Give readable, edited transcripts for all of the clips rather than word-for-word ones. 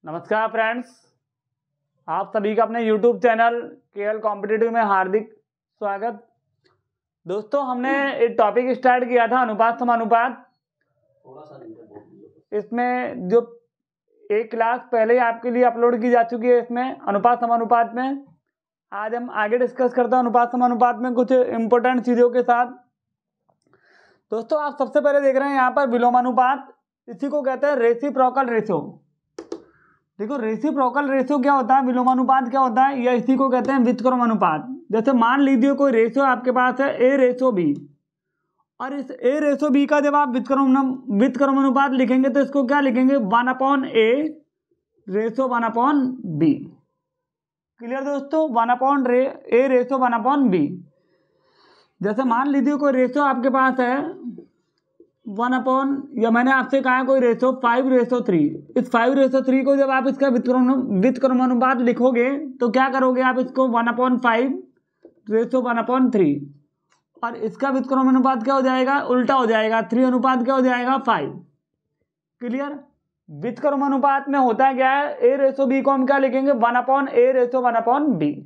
नमस्कार फ्रेंड्स, आप सभी का अपने YouTube चैनल केएल कॉम्पिटिटिव में हार्दिक स्वागत। दोस्तों, हमने एक टॉपिक स्टार्ट किया था अनुपात समानुपात। इसमें जो एक क्लास पहले ही आपके लिए अपलोड की जा चुकी है, इसमें अनुपात समानुपात में आज हम आगे डिस्कस करते हैं अनुपात समानुपात में कुछ इंपॉर्टेंट चीज़ों के साथ। दोस्तों, आप सबसे पहले देख रहे हैं यहाँ पर विलोमानुपात, इसी को कहते हैं रेसिप्रोकल रेशियो। देखो, रेसिप्रोकल रेशियो क्या होता है, विलोमानुपात क्या होता है, या इसी को कहते हैं व्युत्क्रमानुपात। जैसे मान लीजिए कोई रेशियो आपके पास है ए रेशियो बी, और इस ए रेशियो बी का जब आप व्युत्क्रमानुपात लिखेंगे तो इसको क्या लिखेंगे, 1/a रेशियो 1/b। क्लियर दोस्तों, 1/a रेशियो 1/b। जैसे मान लीजिए कोई रेशियो आपके पास है 1 या मैंने आपसे कहा कोई रेशियो 5:3। इस 5:3 को जब आप इसका व्युत्क्रमानुपात लिखोगे तो क्या करोगे, आप इसको 1/5 रेशियो 1/3, और इसका व्युत्क्रमानुपात क्या हो जाएगा, उल्टा हो जाएगा, 3 अनुपात क्या हो जाएगा, 5। क्लियर। व्युत्क्रमानुपात में होता क्या है, ए रेशियो बी को हम क्या लिखेंगे, 1/a रेशियो 1/b।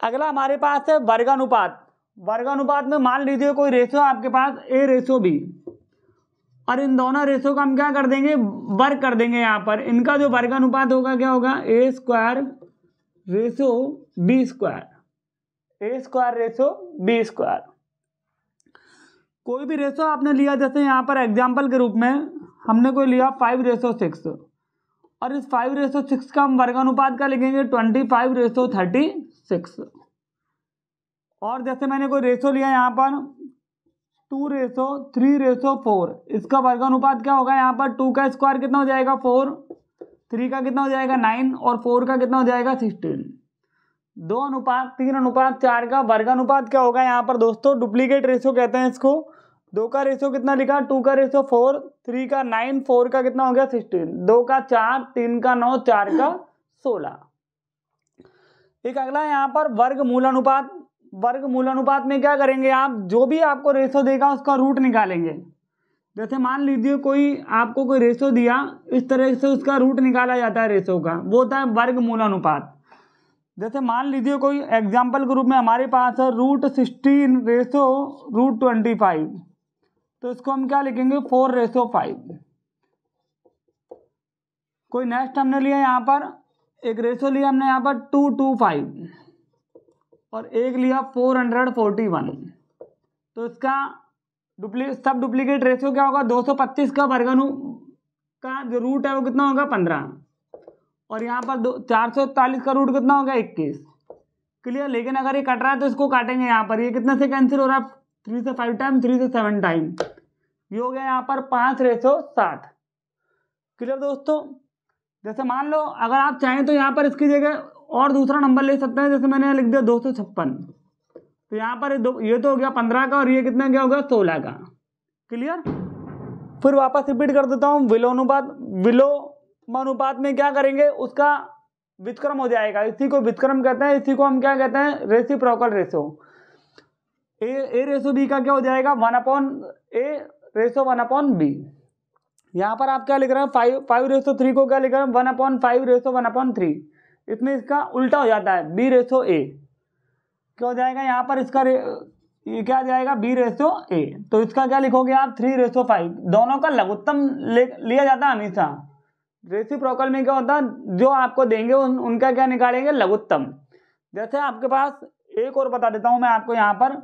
अगला हमारे पास है वर्गानुपात। वर्गानुपात में मान लीजिए कोई रेशियो आपके पास ए रेशियो बी, और इन दोनों रेशियो का हम क्या कर देंगे, वर्ग कर देंगे। यहाँ पर इनका जो वर्गानुपात होगा क्या होगा, ए स्क्वायर रेशियो बी स्क्वायर, ए स्क्वायर रेशियो बी स्क्वायर। कोई भी रेशियो आपने लिया, जैसे यहाँ पर एग्जाम्पल के रूप में हमने कोई लिया 5:6, और इस 5:6 का हम वर्गानुपात क्या लिखेंगे, 25:36। और जैसे मैंने कोई रेशियो लिया यहाँ पर 2:3:4, इसका वर्गानुपात क्या होगा, यहाँ पर 2 का स्क्वायर कितना हो जाएगा 4, 3 का कितना हो जाएगा 9, और 4 का कितना हो जाएगा 16। 2:3:4 का वर्गानुपात क्या होगा, यहाँ पर दोस्तों डुप्लीकेट रेशियो कहते हैं इसको। 2 का रेशियो कितना लिखा, 2 का रेशियो 4, 3 का 9, 4 का कितना हो गया 16, 2 का 4, 3 का 9, 4 का 16। एक अगला यहाँ पर वर्गमूलानुपात। वर्गमूलानुपात में क्या करेंगे, आप जो भी आपको रेशियो देगा उसका रूट निकालेंगे। जैसे मान लीजिए कोई आपको कोई रेशियो दिया, इस तरह से उसका रूट निकाला जाता है रेशियो का, वो होता है वर्गमूलानुपात। जैसे मान लीजिए कोई एग्जाम्पल के रूप में हमारे पास है √16 रेशियो √25, तो इसको हम क्या लिखेंगे, 4:5। कोई नेक्स्ट हमने लिया यहाँ पर एक रेशियो लिया हमने यहाँ पर 2:5, और एक लिया 441, तो इसका सब डुप्लीकेट रेशियो क्या होगा, 225 का का जो रूट है वो कितना होगा 15, और यहाँ पर 441 का रूट कितना होगा 21। क्लियर। लेकिन अगर ये कट रहा है तो इसको काटेंगे, यहाँ पर ये कितने से कैंसिल हो रहा है, 3 से 5 टाइम, 3 से 7 टाइम, ये हो गया यहाँ पर 5:7। क्लियर दोस्तों। जैसे मान लो अगर आप चाहें तो यहाँ पर इसकी जगह और दूसरा नंबर ले सकते हैं, जैसे मैंने लिख दिया 256, तो यहाँ पर ये तो हो गया 15 का, और ये कितना क्या होगा 16 का। क्लियर। फिर वापस रिपीट कर देता हूँ, विलोमानुपात में क्या करेंगे, उसका व्युत्क्रम हो जाएगा, इसी को व्युत्क्रम कहते हैं, इसी को हम क्या कहते हैं, reciprocal ratio. A ratio B का क्या हो जाएगा, 1/a रेशियो 1/b। यहाँ पर आप क्या लिख रहे हैं, 5:3 को क्या लिख रहे हैं, 1/5 रेशियो 1/3। इसमें इसका उल्टा हो जाता है, b/a क्या हो जाएगा, यहाँ पर इसका ये क्या जाएगा, b/a। तो इसका क्या लिखोगे आप, 3:5। दोनों का लघुत्तम लिया जाता है हमेशा। रेसिप्रोकल में क्या होता है, जो आपको देंगे उनका क्या निकालेंगे, लघुत्तम। जैसे आपके पास एक और बता देता हूं मैं आपको यहाँ पर,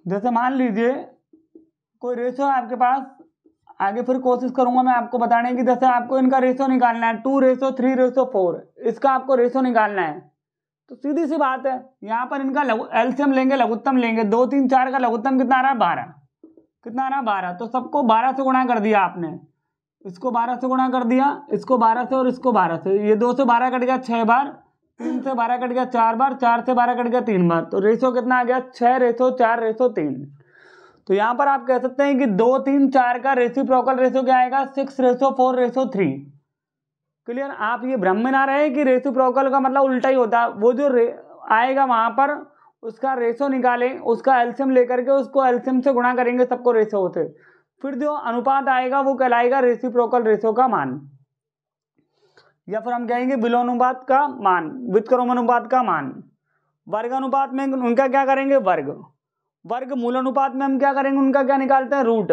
जैसे मान लीजिए कोई रेशियो आपके पास, आगे फिर कोशिश करूंगा मैं आपको बताने की। जैसे आपको इनका रेशियो निकालना है 2:3:4, इसका आपको रेशियो निकालना है, तो सीधी सी बात है, यहाँ पर इनका एलसीएम लेंगे, लघुत्तम लेंगे। 2, 3, 4 का लघुत्तम कितना आ रहा है, 12। कितना आ रहा है, 12। तो सबको 12 से गुणा कर दिया आपने, इसको 12 से गुणा कर दिया, इसको 12 से और इसको 12 से। ये 2 से 12 कट गया 6 बार, 3 से 12 कट गया 4 बार, 4 से 12 कट गया 3 बार, तो रेशियो कितना आ गया, 6:4:3। तो यहाँ पर आप कह सकते हैं कि 2, 3, 4 का रेसिप्रोकल रेशियो क्या आएगा, 6:4:3। क्लियर। आप ये भ्रम में ना रहे कि रेसिप्रोकल का मतलब उल्टा ही होता है, वो जो आएगा वहां पर उसका रेशियो निकालें, उसका एलसीएम लेकर के उसको एलसीएम से गुणा करेंगे सबको रेशियो से, फिर जो अनुपात आएगा वो कहलाएगा रेसिप्रोकल रेशो का मान, या फिर हम कहेंगे विलोमानुपात का मान, व्युत्क्रमानुपात का मान। वर्गानुपात में उनका क्या करेंगे, वर्ग मूलानुपात में हम क्या करेंगे, उनका क्या निकालते हैं, रूट।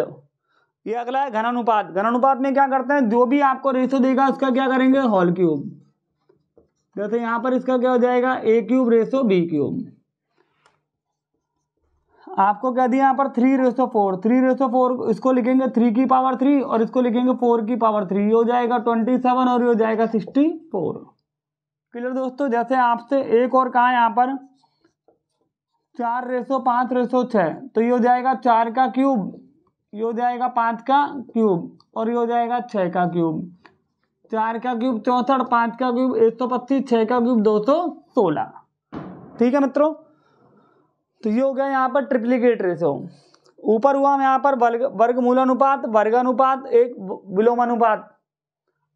ये अगला है घनानुपात। घनानुपात में क्या करते हैं, जो भी आपको रेशो देगा उसका क्या करेंगे, होल क्यूब। जैसे यहाँ पर इसका क्या हो जाएगा, a cube ratio b cube. आपको क्या दिया यहाँ पर 3:4, 3:4 इसको लिखेंगे 3 की पावर 3 और इसको लिखेंगे 4 की पावर 3, ये हो जाएगा 27 और ये हो जाएगा 64। क्लियर दोस्तों। जैसे आपसे एक और कहा यहाँ पर 4:5:6, तो ये हो जाएगा 4 का क्यूब, ये हो जाएगा 5 का क्यूब और ये हो जाएगा 6 का क्यूब। 4 का क्यूब 64, 5 का क्यूब 125, 6 का क्यूब 216। ठीक है मित्रों, तो ये हो गया यहाँ पर ट्रिप्लिकेट रेशो। ऊपर हुआ यहाँ पर वर्गमूलानुपात, वर्गानुपात, एक विलोमानुपात।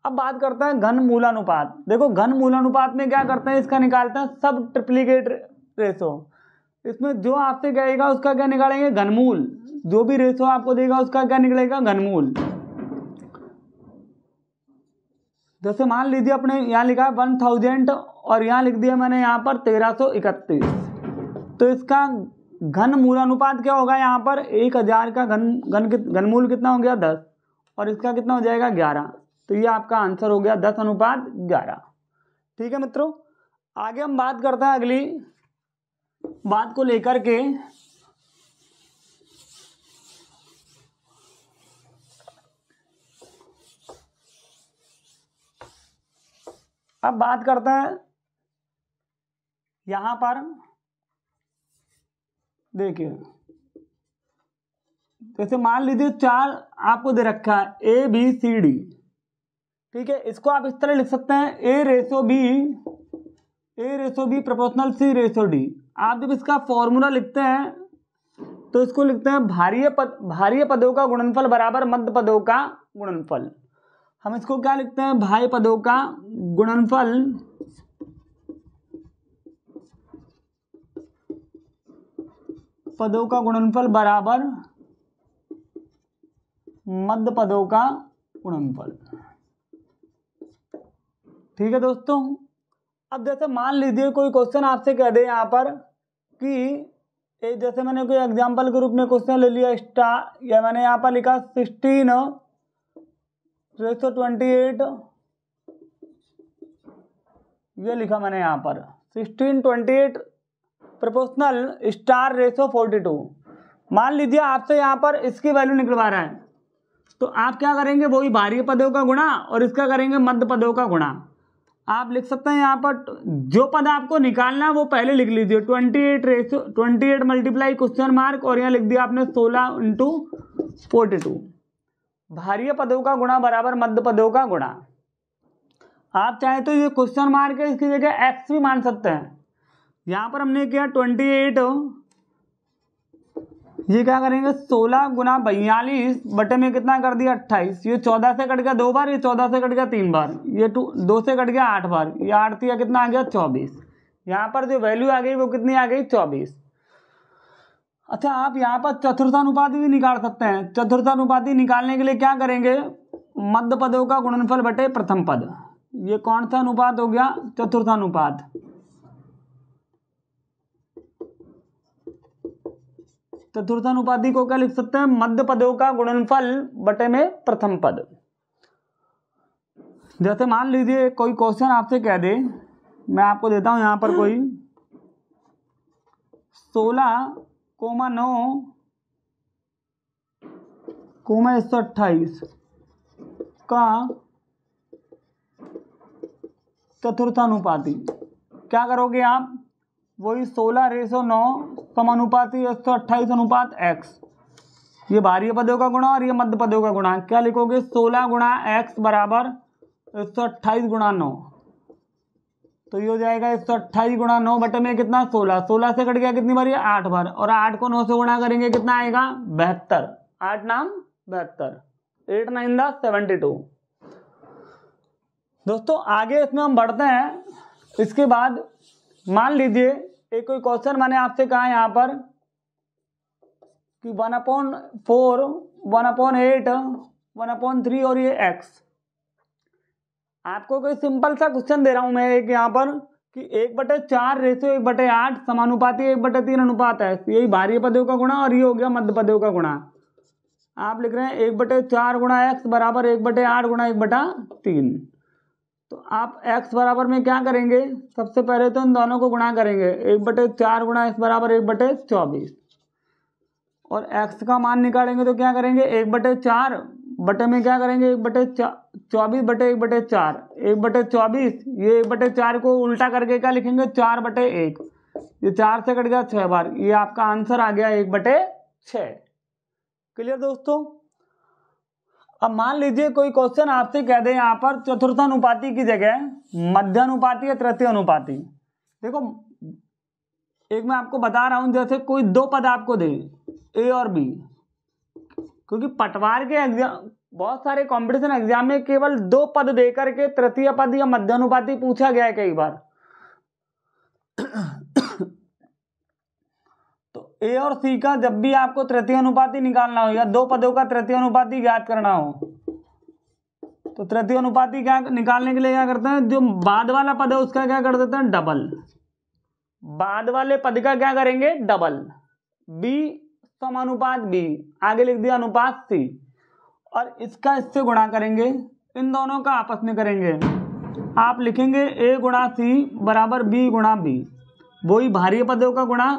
अब बात करते हैं घन मूलानुपात। देखो घन मूलानुपात में क्या करते हैं, इसका निकालते हैं सब ट्रिप्लिकेट रेशो। इसमें जो आपसे कहेगा उसका क्या निकालेंगे, घनमूल। जो भी रेशो आपको देगा उसका क्या निकलेगा, घनमूल। जैसे मान लीजिए अपने यहाँ लिखा है 1000 और यहाँ लिख दिया मैंने यहाँ पर 1331, तो इसका घन मूलानुपात क्या होगा, यहाँ पर 1000 का घनमूल कितना हो गया, 10, और इसका कितना हो जाएगा, 11। तो ये आपका आंसर हो गया 10:11। ठीक है मित्रों, आगे हम बात करते हैं अगली बात को लेकर के। अब बात करते हैं यहां पर, देखिए जैसे मान लीजिए 4 आपको दे रखा है A B C D। ठीक है, इसको आप इस तरह लिख सकते हैं A ratio B proportional C ratio D। आप जब इसका फॉर्मूला लिखते हैं तो इसको लिखते हैं भारीय पदों का गुणनफल बराबर मध्य पदों का गुणनफल। हम इसको क्या लिखते हैं, भाज्य पदों का गुणनफल बराबर मध्य पदों का गुणनफल। ठीक है दोस्तों। अब जैसे मान लीजिए कोई क्वेश्चन आपसे कह दे यहाँ पर कि जैसे मैंने कोई एग्जांपल के रूप में क्वेश्चन ले लिया स्टार, या मैंने यहाँ पर लिखा 16:28, ये लिखा मैंने यहाँ पर 16:28 प्रोपोर्शनल स्टार रेशो 42। मान लीजिए आपसे यहाँ पर इसकी वैल्यू निकलवा रहा है, तो आप क्या करेंगे, वही भारीय पदों का गुणा और इसका करेंगे मध्य पदों का गुणा। आप लिख सकते हैं यहाँ पर जो पद आपको निकालना है वो पहले लिख लीजिए 28 मल्टीप्लाई क्वेश्चन मार्क और यहाँ लिख दिया आपने 16 × 42। भारीय पदों का गुणा बराबर मध्य पदों का गुणा। आप चाहे तो ये क्वेश्चन मार्क है, इसकी जगह एक्स भी मान सकते हैं। यहाँ पर हमने किया 28, ये क्या करेंगे 16 × 42 बटे में कितना कर दिया 28। ये 14 से कट गया 2 बार, ये 14 से कट गया 3 बार, ये 2 से कट गया 8 बार, ये 8 या कितना आ गया 24। यहाँ पर जो वैल्यू आ गई वो कितनी आ गई 24। अच्छा, आप यहाँ पर चतुर्थानुपाती भी निकाल सकते हैं। चतुर्थानुपाती निकालने के लिए क्या करेंगे, मध्य पदों का गुणनफल बटे प्रथम पद। ये कौन सा अनुपात हो गया, चतुर्थानुपात। चतुर्थानुपाती को क्या लिख सकते हैं, मध्य पदों का गुणनफल बटे में प्रथम पद। जैसे मान लीजिए कोई क्वेश्चन आपसे कह दे, मैं आपको देता हूं यहाँ पर कोई 16,9,128 का चतुर्थानुपाती। क्या करोगे आप, वही 16:9 समानुपाती 128 अनुपात x, ये भारीय पदों का गुणा और ये मध्य पदों का गुणा। क्या लिखोगे 16 × x बराबर 128 × 9, तो ये हो जाएगा 128 × 9 बटे में कितना 16। 16 से कट गया कितनी बार, ये 8 बार, और 8 को 9 से गुणा करेंगे कितना आएगा 72। 8 नाम 72, 8 9 72। दोस्तों आगे इसमें हम बढ़ते हैं। इसके बाद मान लीजिए एक कोई क्वेश्चन मैंने आपसे कहा यहाँ पर कि 1/4, 1/8, 1/3 और ये x। आपको कोई सिंपल सा क्वेश्चन दे रहा हूं मैं एक यहाँ पर कि 1/4 रेशियो 1/8 समानुपाती 1/3 अनुपात है। यही बाह्य पदों का गुणा और ये हो गया मध्य पदों का गुणा। आप लिख रहे हैं 1/4 गुणा x बराबर 1/8 गुणा 1/3। तो आप x बराबर में क्या करेंगे, सबसे पहले तो इन दोनों को गुणा करेंगे। 1/4 गुणा x बराबर 1/24 और x का मान निकालेंगे तो क्या करेंगे 1/4 बटे में क्या करेंगे 1/24 बटे 1/4, 1/24 ये 1/4 को उल्टा करके क्या लिखेंगे 4/1। ये 4 से कट गया 6 बार, ये आपका आंसर आ गया 1/6। क्लियर दोस्तों। अब मान लीजिए कोई क्वेश्चन आपसे कह दे यहाँ पर चतुर्थानुपाती की जगह मध्यानुपाती या तृतीय अनुपाती। देखो एक मैं आपको बता रहा हूं, जैसे कोई दो पद आपको दे ए और बी, क्योंकि पटवार के एग्जाम बहुत सारे कंपटीशन एग्जाम में केवल दो पद देकर के तृतीय पद या मध्यानुपाती पूछा गया है कई बार। तो ए और सी का जब भी आपको तृतीय अनुपाती निकालना हो या दो पदों का तृतीय अनुपाती ज्ञात करना हो, तो तृतीय अनुपाती क्या निकालने के लिए क्या करते हैं, जो बाद वाला पद है उसका क्या कर देते हैं डबल, बाद वाले पद का क्या करेंगे डबल। बी समानुपात बी, आगे लिख दिया अनुपात सी, और इसका इससे गुणा करेंगे, इन दोनों का आपस में करेंगे। आप लिखेंगे ए गुणा सी बराबर बी गुणा बी, वही भारी पदों का गुणा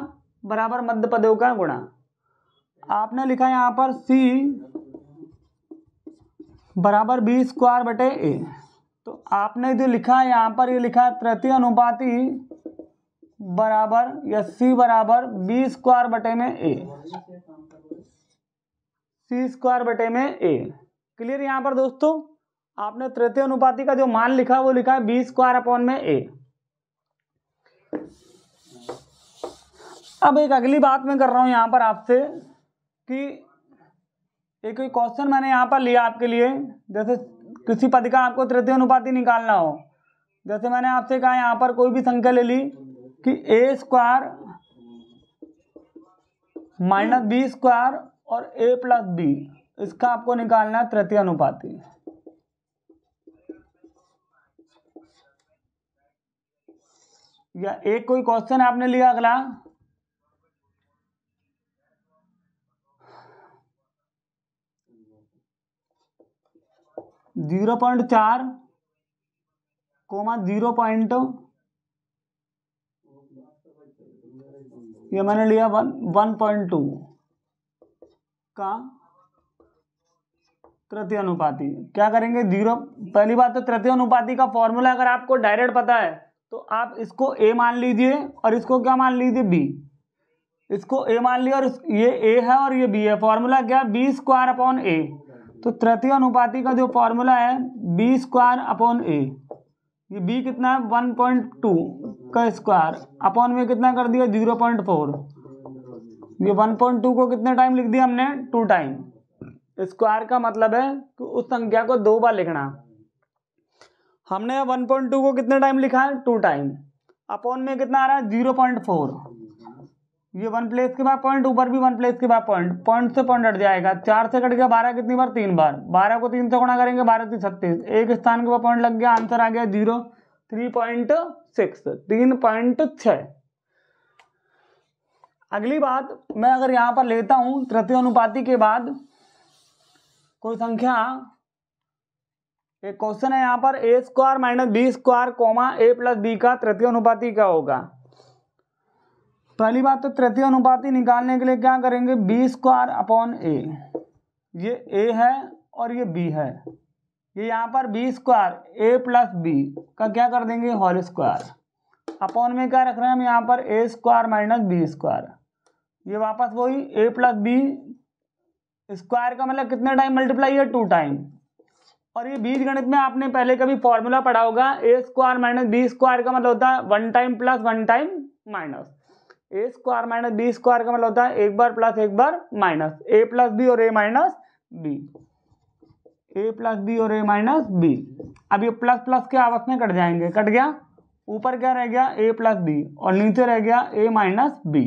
बराबर मध्य पदों का गुणा। आपने लिखा यहाँ पर सी बराबर बी स्क्वायर बटे ए। तो आपने जो लिखा है यहाँ पर, ये लिखा है तृतीय अनुपाती बराबर या सी बराबर बी स्क्वायर बटे में ए, सी स्क्वायर बटे में ए। क्लियर यहाँ पर दोस्तों। आपने तृतीय अनुपाती का जो मान लिखा वो लिखा है बी स्क्वायर अपॉन में ए। अब एक अगली बात मैं कर रहा हूं यहाँ पर आपसे कि एक कोई क्वेश्चन मैंने यहाँ पर लिया आपके लिए, जैसे किसी पद का आपको तृतीय अनुपाती निकालना हो। जैसे मैंने आपसे कहा यहाँ पर कोई भी संख्या ले ली कि ए स्क्वायर माइनस बी स्क्वायर और ए प्लस बी, इसका आपको निकालना है तृतीय अनुपाती। या एक कोई क्वेश्चन आपने लिया अगला 0.4 कोमा 0. ये मैंने लिया 1.2 का तृतीय अनुपाती। क्या करेंगे जीरो, पहली बात तो तृतीय अनुपाती का फॉर्मूला अगर आपको डायरेक्ट पता है तो आप इसको ए मान लीजिए और इसको क्या मान लीजिए बी। इसको ए मान लिया और ये ए है और ये बी है। फॉर्मूला क्या, बी स्क्वायर अपॉन ए। तो तृतीय अनुपाती का जो फॉर्मूला है बी स्क्वायर अपॉन ए, ये बी कितना है 1.2 का स्क्वायर अपॉन में कितना कर दिया 0.4। ये 1.2 को कितने टाइम लिख दिया हमने 2 टाइम। स्क्वायर का मतलब है कि उस संख्या को 2 बार लिखना। हमने 1.2 को कितने टाइम लिखा है 2 टाइम। अपॉन में कितना आ रहा है 0.4। ये 1 प्लेस के बाद पॉइंट, ऊपर भी 1 प्लेस के बाद पॉइंट, पॉइंट से पॉइंट हट जाएगा। 4 से कट गया 12 कितनी बार 3 बार। 12 को 3 से गुणा करेंगे 12 3 36, एक स्थान के बाद पॉइंट लग गया, आंसर आ गया 0 3.6 3.6। अगली बात मैं अगर यहाँ पर लेता हूं तृतीय अनुपाती के बाद कोई संख्या, एक क्वेश्चन है यहाँ पर A square minus B square comma A plus B का तृतीय अनुपाती क्या होगा। पहली बात तो तृतीय अनुपाती निकालने के लिए क्या करेंगे बी स्क्वायर अपॉन ए। ये ए है और ये बी है। ये यहाँ पर बी स्क्वायर ए प्लस बी का क्या कर देंगे होल स्क्वायर। अपॉन में क्या रख रहे हैं हम यहाँ पर A square minus B square. ये वापस वही ए प्लस बी स्क्वायर का मतलब कितने टाइम मल्टीप्लाई है 2 टाइम। और ये बीज गणित में आपने पहले कभी फॉर्मूला पढ़ा होगा, ए स्क्वायर माइनस बी स्क्वायर का मतलब होता है 1 टाइम प्लस 1 टाइम माइनस। ए स्क्वायर माइनस बी स्क्वायर का मतलब होता है एक बार प्लस एक बार माइनस। ए प्लस बी और ए माइनस बी, ए प्लस बी और ए माइनस बी। अब ये प्लस प्लस के आपस में कट जाएंगे, कट गया। ऊपर क्या रह गया ए प्लस बी और नीचे रह गया ए माइनस बी।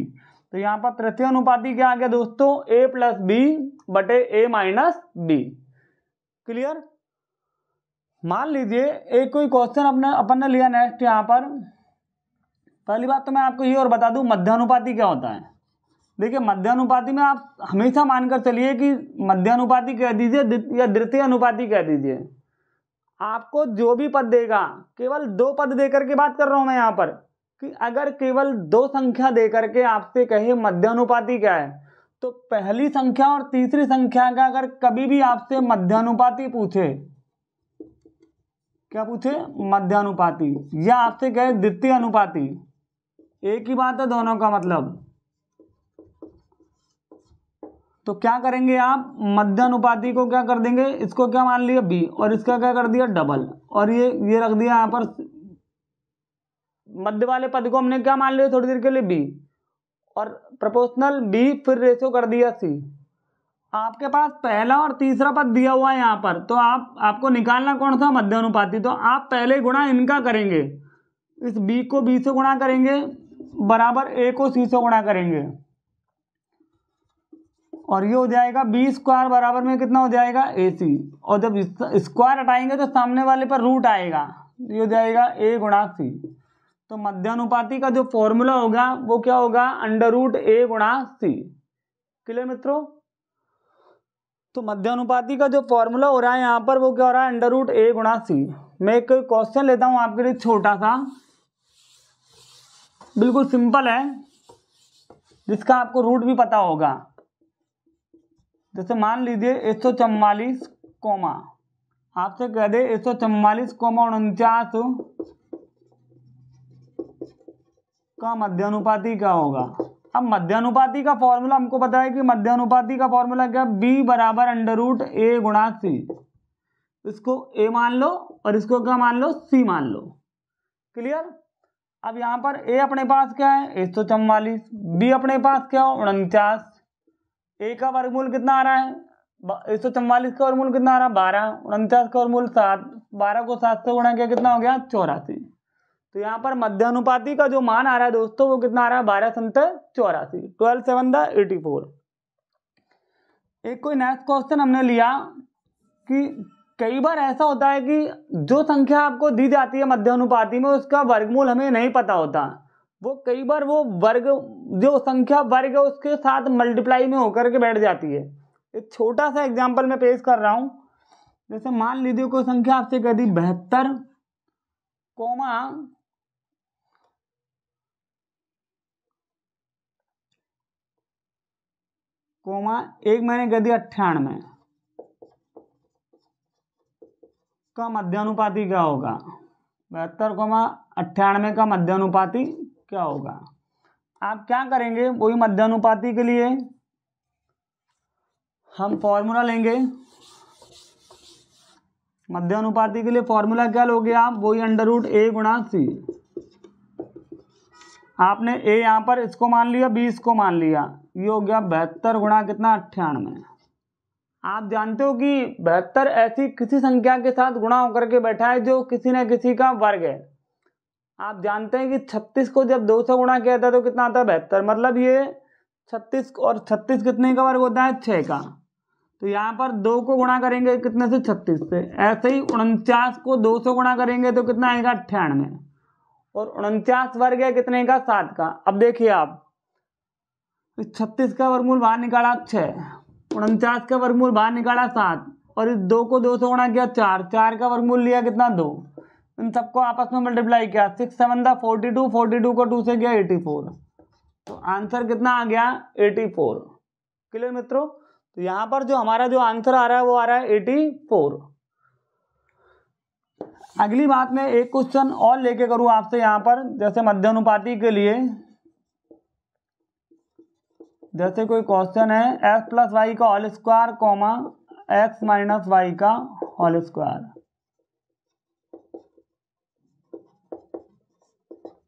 तो यहाँ पर तृतीय अनुपाती क्या आ गया दोस्तों, a प्लस बी बटे a माइनस बी। क्लियर। मान लीजिए एक कोई क्वेश्चन अपन ने लिया नेक्स्ट। यहाँ पर पहली बात तो मैं आपको ये और बता दूं मध्यानुपाती क्या होता है। देखिए मध्यानुपाती में आप हमेशा मानकर चलिए कि मध्यानुपाती कह दीजिए या द्वितीय अनुपाती कह दीजिए, आपको जो भी पद देगा, केवल 2 पद देकर के बात कर रहा हूं मैं यहाँ पर, कि अगर केवल 2 संख्या देकर के आपसे कहे मध्यानुपाती क्या है, तो पहली संख्या और तीसरी संख्या का अगर कभी भी आपसे मध्यानुपाती पूछे, क्या पूछे, मध्यानुपाती, या आपसे कहे द्वितीय अनुपाती, एक ही बात है दोनों का मतलब, तो क्या करेंगे आप, मध्यानुपाती को क्या कर देंगे, इसको क्या मान लिया b और इसका क्या कर दिया डबल, और ये रख दिया यहाँ पर मध्य वाले पद को हमने क्या मान लिया थोड़ी देर के लिए b, और प्रोपोर्शनल b फिर रेशो कर दिया c। आपके पास पहला और तीसरा पद दिया हुआ है यहाँ पर, तो आपको निकालना कौन सा, मध्यानुपाती। तो आप पहले गुणा इनका करेंगे, इस b को b से गुणा करेंगे बराबर a को c से गुणा करेंगे, और ये हो जाएगा बी स्क्वायर बराबर में कितना हो जाएगा AC, और जब स्क्वायर हटाएंगे तो सामने वाले पर रूट आएगा, ये हो जाएगा A गुणा C। तो मध्यानुपाती का जो फॉर्मूला होगा वो क्या होगा, √A गुणा C। क्लियर मित्रों। तो मध्यानुपाती का जो फॉर्मूला हो रहा है यहाँ पर वो क्या हो रहा है, √A गुणा C। मैं एक क्वेश्चन लेता हूँ आपके लिए छोटा सा, बिल्कुल सिंपल है, जिसका आपको रूट भी पता होगा। जैसे मान लीजिए 144 कोमा, आपसे कह दे 144 कोमा 49 का मध्यानुपाती क्या होगा। अब मध्यानुपाती का फॉर्मूला हमको पता है कि मध्यानुपाती का फॉर्मूला क्या, b बराबर √A गुणा C। इसको a मान लो और इसको क्या मान लो, c मान लो। क्लियर। अब यहाँ पर a अपने पास क्या है 144, b अपने पास क्या हो 49, a का वर्गमूल कितना आ रहा है 144 का वर्गमूल कितना आ रहा है 12, 49 का वर्गमूल 7, 12 को 7 से गुणा किया कितना हो गया 84। तो यहाँ पर मध्यानुपाती का जो मान आ रहा है दोस्तों वो कितना आ रहा है 12 7 84, 12 7 84। एक कोई नेक्स्ट क्वेश्चन हमने लिया कि कई बार ऐसा होता है कि जो संख्या आपको दी जाती है मध्यानुपाती में उसका वर्गमूल हमें नहीं पता होता, वो कई बार वो वर्ग जो संख्या वर्ग है उसके साथ मल्टीप्लाई में होकर के बैठ जाती है। एक छोटा सा एग्जांपल मैं पेश कर रहा हूं। जैसे मान लीजिए कोई संख्या आपसे कह दी 72 कोमा एक मैंने कह दिया 98 का मध्यानुपाती क्या होगा, 72,98 का मध्यानुपाती क्या होगा। आप क्या करेंगे, वही मध्यानुपाती के लिए हम फॉर्मूला लेंगे, मध्यानुपाती के लिए फॉर्मूला क्या लोगे आप, वही √A गुणा C। आपने A यहाँ पर इसको मान लिया, B इसको मान लिया, ये हो गया 72 गुणा कितना 98। आप जानते हो कि 72 ऐसी किसी संख्या के साथ गुणा होकर के बैठा है जो किसी न किसी का वर्ग है। आप जानते हैं कि 36 को जब 2 से गुणा किया था तो कितना आता है 72, मतलब ये 36 और 36 कितने का वर्ग होता है 6 का। तो यहाँ पर 2 को गुणा करेंगे कितने से 36 से, ऐसे ही 49 को 2 से गुणा करेंगे तो कितना आएगा 98, और 49 वर्ग है कितने का 7 का। अब देखिए आप 36 का वर्गमूल बाहर निकाला 6, 49 का वर्गमूल बाहर निकाला 7, और इस 2 को 2 से गुणा किया 4, 4 का वर्गमूल लिया कितना 2, इन सबको आपस में मल्टीप्लाई किया 6 7 42, 42 को 2 से किया 84, तो आंसर कितना आ गया 84। क्लियर मित्रों। तो यहाँ पर जो हमारा जो आंसर आ रहा है वो आ रहा है 84। अगली बात में एक क्वेश्चन और लेके करूँ आपसे यहाँ पर, जैसे मध्यानुपाती के लिए, जैसे कोई क्वेश्चन है x + y का whole square comma x - y का होल स्क्वायर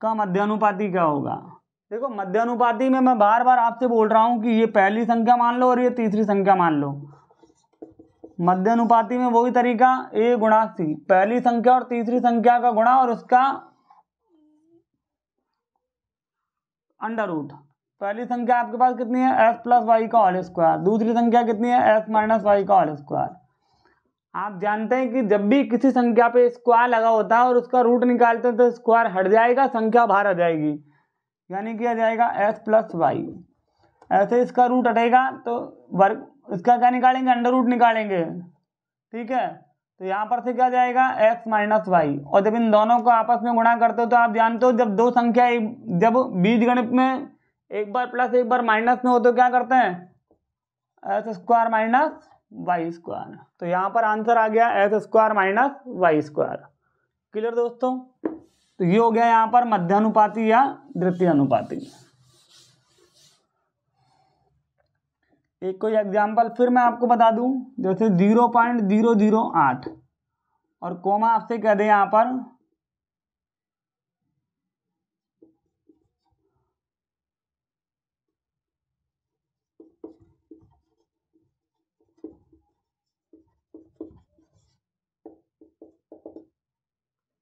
का मध्यानुपाती क्या होगा। देखो मध्यानुपाती में मैं बार बार आपसे बोल रहा हूं कि ये पहली संख्या मान लो और ये तीसरी संख्या मान लो। मध्यानुपाती में वही तरीका a गुणा c, पहली संख्या और तीसरी संख्या का गुणा और उसका अंडर रूट। पहली संख्या आपके पास कितनी है, एस प्लस वाई का होल स्क्वायर, दूसरी संख्या कितनी है, एस माइनस वाई का होल स्क्वायर। आप जानते हैं कि जब भी किसी संख्या पे स्क्वायर लगा होता है और उसका रूट निकालते हैं तो स्क्वायर हट जाएगा, संख्या बाहर आ जाएगी, यानी कि आ जाएगा एस प्लस वाई। ऐसे इसका रूट हटेगा तो वर्ग, इसका क्या निकालेंगे, अंडर रूट निकालेंगे, ठीक है। तो यहाँ पर से क्या जाएगा, एक्स माइनस वाई। और जब इन दोनों को आपस में गुणा करते हो तो आप जानते हो जब दो संख्या जब बीजगणित में एक बार प्लस एक बार माइनस में हो तो क्या करते हैं, S square minus Y square. तो यहाँ पर आंसर आ गया S square minus Y square. Clear दोस्तों। तो ये हो गया यहाँ पर मध्यानुपाती या द्वितीय अनुपाती। एक कोई एग्जाम्पल फिर मैं आपको बता दूं, जैसे 0.008 और कोमा आपसे कह दे यहाँ पर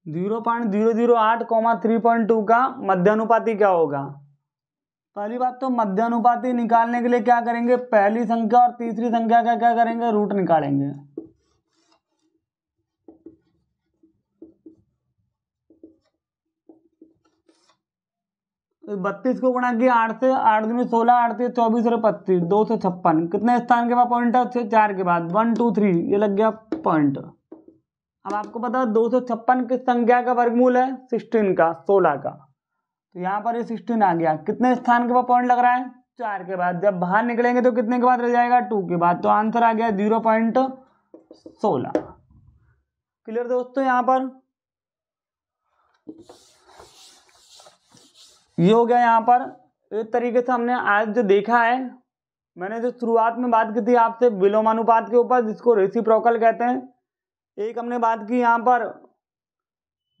0.008 3.2 का मध्यानुपाती क्या होगा। पहली बात तो मध्यानुपाती निकालने के लिए क्या करेंगे, पहली संख्या और तीसरी संख्या का क्या करेंगे, रूट निकालेंगे। तो 32 को गुणा किया 8 से, 8 दूनी 16, 8 से 24 और 25, 2 से 56, कितने स्थान के बाद पॉइंट है, 4 के बाद, 1 2 3, ये लग गया पॉइंट। अब आपको पता है 256 किस संख्या का वर्गमूल है, 16 का, 16 का। तो यहाँ पर ये 16 आ गया, कितने स्थान के बाद पॉइंट लग रहा है, 4 के बाद। जब बाहर निकलेंगे तो कितने के बाद रह जाएगा, 2 के बाद। तो आंसर आ गया 0.16। क्लियर दोस्तों। यहाँ पर ये हो गया। यहाँ पर इस तरीके से हमने आज जो देखा है, मैंने जो शुरुआत में बात की थी आपसे विलोमानुपात के ऊपर, जिसको रेसिप्रोकल कहते हैं। एक हमने बात की यहाँ पर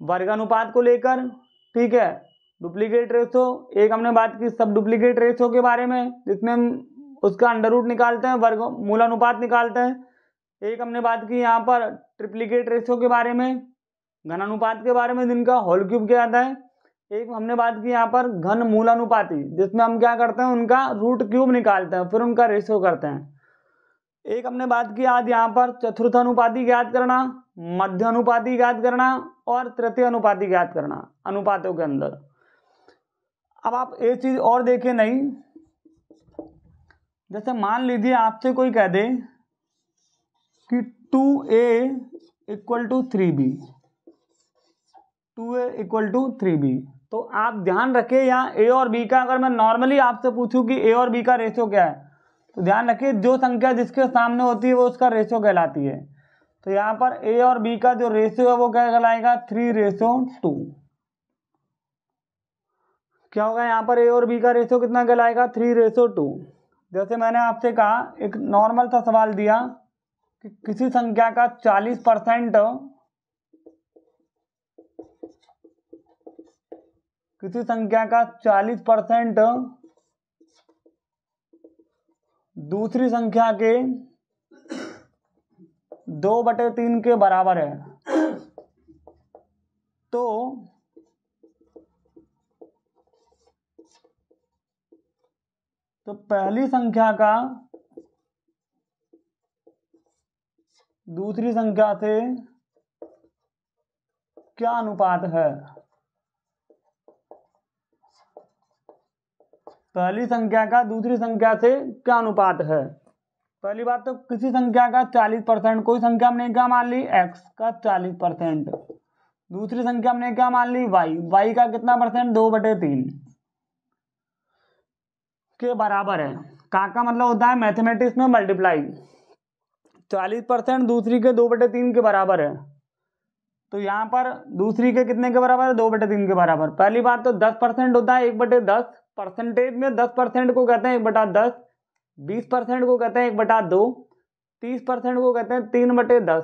वर्गानुपात को लेकर, ठीक है, डुप्लीकेट रेशो। एक हमने बात की सब डुप्लीकेट रेशो के बारे में, जिसमें हम उसका अंडर रूट निकालते हैं, वर्ग मूलानुपात निकालते हैं। एक हमने बात की यहाँ पर ट्रिप्लीकेट रेशो के बारे में, घनानुपात के बारे में, जिनका होल क्यूब किया जाता है। एक हमने बात की यहाँ पर घन मूलानुपाती, जिसमें हम क्या करते हैं, उनका रूट क्यूब निकालते हैं, फिर उनका रेशो करते हैं। एक हमने बात की आज यहाँ पर चतुर्थानुपाती ज्ञात करना, मध्यानुपाती ज्ञात करना और तृतीय अनुपाती ज्ञात करना अनुपातों के अंदर। अब आप एक चीज और देखें, नहीं, जैसे मान लीजिए आपसे कोई कह दे कि 2a equal to 3b, 2a equal to 3b, तो आप ध्यान रखें यहाँ a और b का, अगर मैं नॉर्मली आपसे पूछूं कि a और b का रेशो क्या है, तो ध्यान रखिए जो संख्या जिसके सामने होती है वो उसका रेशो कहलाती है। तो यहाँ पर a और b का जो रेशो है वो क्या कहलाएगा, 3:2। क्या होगा यहाँ पर a और b का रेशो कितना कहलाएगा, 3:2। जैसे मैंने आपसे कहा, एक नॉर्मल सा सवाल दिया कि किसी संख्या का 40% किसी संख्या का 40% दूसरी संख्या के 2/3 के बराबर है, तो पहली संख्या का दूसरी संख्या से क्या अनुपात है। पहली संख्या का दूसरी संख्या से क्या अनुपात है। पहली बात तो किसी संख्या का 40%, कोई संख्या हमने क्या मान ली, x का 40%, दूसरी संख्या हमने क्या मान ली, y का कितना परसेंट, 2/3 के बराबर है। का मतलब होता है मैथमेटिक्स में मल्टीप्लाई। 40% दूसरी के 2/3 के बराबर है, तो यहाँ पर दूसरी के कितने के बराबर है, 2/3 के बराबर। पहली बात तो 10% होता है 1/10, परसेंटेज में 10% को कहते हैं 1/10, 20% को कहते हैं 1/2, 30% को कहते हैं 3/10।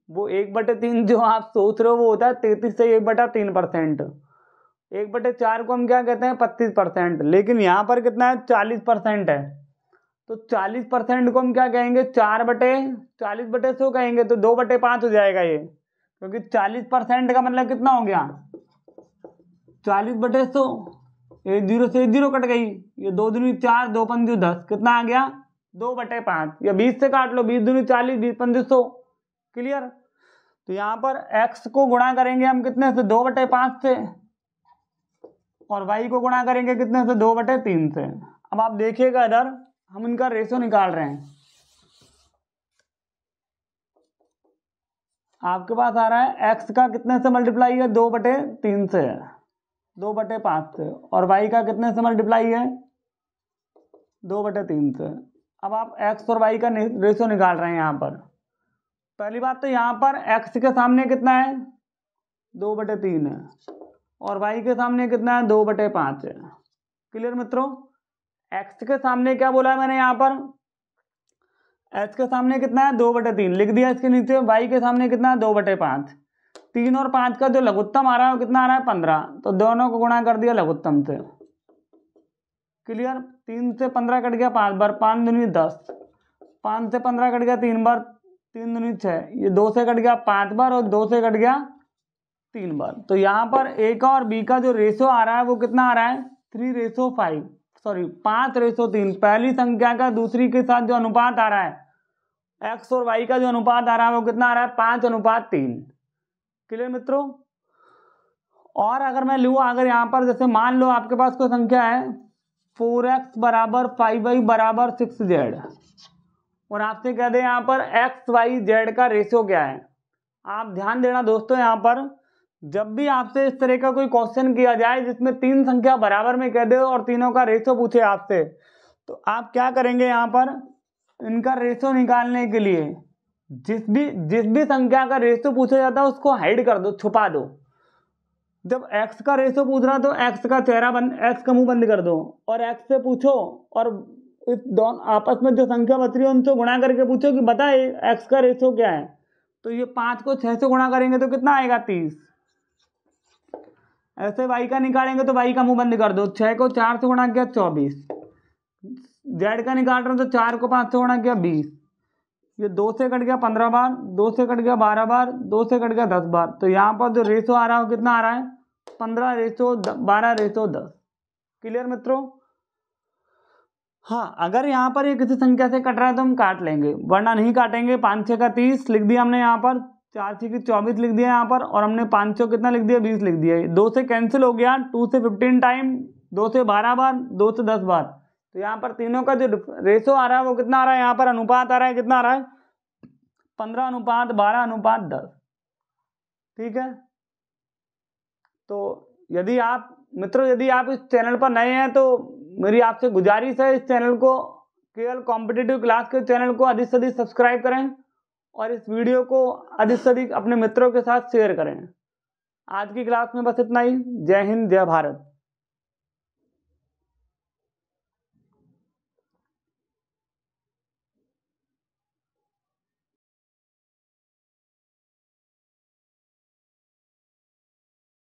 वो 1/3 जो आप सोच रहे हो वो होता है 33 से 1/3%। 1/4 को हम क्या कहते हैं, 25%। लेकिन यहाँ पर कितना है, 40% है, तो 40% को हम क्या कहेंगे, 4/40/100 कहेंगे, तो 2/5 हो जाएगा ये, क्योंकि 40% का मतलब कितना हो गया, 40/100। एक जीरो से एक जीरो कट गई, ये 2 दूनी 4, 2 पंजे 10, कितना आ गया 2/5, या 20 से काट लो, 20 दूनी 40, 20 पंजे 100। क्लियर। तो यहाँ पर x को गुणा करेंगे हम कितने से 2/5 से, और y को गुणा करेंगे कितने से 2/3 से। अब आप देखिएगा इधर हम इनका रेशो निकाल रहे हैं, आपके पास आ रहा है x का कितने से मल्टीप्लाई है 2/3 से, 2/5 से, और y का कितने से मल्टीप्लाई है 2/3 से। अब आप x और y का रेशो निकाल रहे हैं। यहाँ पर पहली बात तो यहाँ पर x के सामने कितना है 2/3 है, और y के सामने कितना है 2/5 है। क्लियर मित्रों। x के सामने क्या बोला है मैंने, यहाँ पर x के सामने कितना है 2/3 लिख दिया इसके नीचे, y के सामने कितना है 2/5। 3 और 5 का जो लघुत्तम आ रहा है वो कितना आ रहा है 15, तो दोनों को गुणा कर दिया लघुत्तम से। क्लियर। 3 से 15 कट गया 5 बार, 5 दूनी 10, 5 से 15 कट गया 3 बार, 3 दूनी 6, ये 2 से कट गया 5 बार, और 2 से कट गया 3 बार। तो यहाँ पर a का और b का जो रेशो आ रहा है वो कितना आ रहा है 3:5, सॉरी 5:3। पहली संख्या का दूसरी के साथ जो अनुपात आ रहा है x और y का जो अनुपात आ रहा है वो कितना आ रहा है 5:3। क्लियर मित्रों। और अगर मैं लूँ, अगर यहाँ पर जैसे मान लो आपके पास कोई संख्या है 4x = 5y = 6z, और आपसे कह दे यहाँ पर x y z का रेशियो क्या है। आप ध्यान देना दोस्तों, यहाँ पर जब भी आपसे इस तरह का कोई क्वेश्चन किया जाए जिसमें 3 संख्या बराबर में कह दे और तीनों का रेशियो पूछे आपसे, तो आप क्या करेंगे, यहाँ पर इनका रेशियो निकालने के लिए जिस भी संख्या का रेशियो पूछा जाता है उसको हाइड कर दो, छुपा दो। जब x का रेशियो पूछ रहा तो x का चेहरा बंद, x का मुंह बंद कर दो, और x से पूछो, और इस दोनों आपस में जो संख्या बच रही है उनसे गुणा करके पूछो कि बताए x का रेशियो क्या है। तो ये 5 को 6 से गुणा करेंगे तो कितना आएगा 30। ऐसे y का निकालेंगे तो y का मुंह बंद कर दो, 6 को 4 से गुणा किया 24, z का निकाल रहे हो तो 4 को 5 से गुणा किया 20, ये 2 से कट गया 15 बार, 2 से कट गया 12 बार, 2 से कट गया 10 बार। तो यहाँ पर जो रेशो आ रहा है वो कितना आ रहा है 15:12:10। क्लियर मित्रों। हाँ, अगर यहाँ पर ये किसी संख्या से कट रहा है तो हम काट लेंगे, वरना नहीं काटेंगे। 5 6 का 30 लिख दिया हमने, यहाँ पर 4 6 की 24 लिख दिया यहाँ पर, और हमने 5 6 कितना लिख दिया 20 लिख दिया। 2 से कैंसिल हो गया, 2 से 15 टाइम, 2 से 12 बार, 2 से 10 बार। तो यहाँ पर तीनों का जो रेशो आ रहा है वो कितना आ रहा है, यहाँ पर अनुपात आ रहा है, कितना आ रहा है 15:12:10। ठीक है। तो यदि आप मित्रों, यदि आप इस चैनल पर नए हैं तो मेरी आपसे गुजारिश है, इस चैनल को, केवल कॉम्पिटिटिव क्लास के चैनल को अधिक से अधिक सब्सक्राइब करें, और इस वीडियो को अधिक से अधिक अपने मित्रों के साथ शेयर करें। आज की क्लास में बस इतना ही। जय हिंद, जय भारत।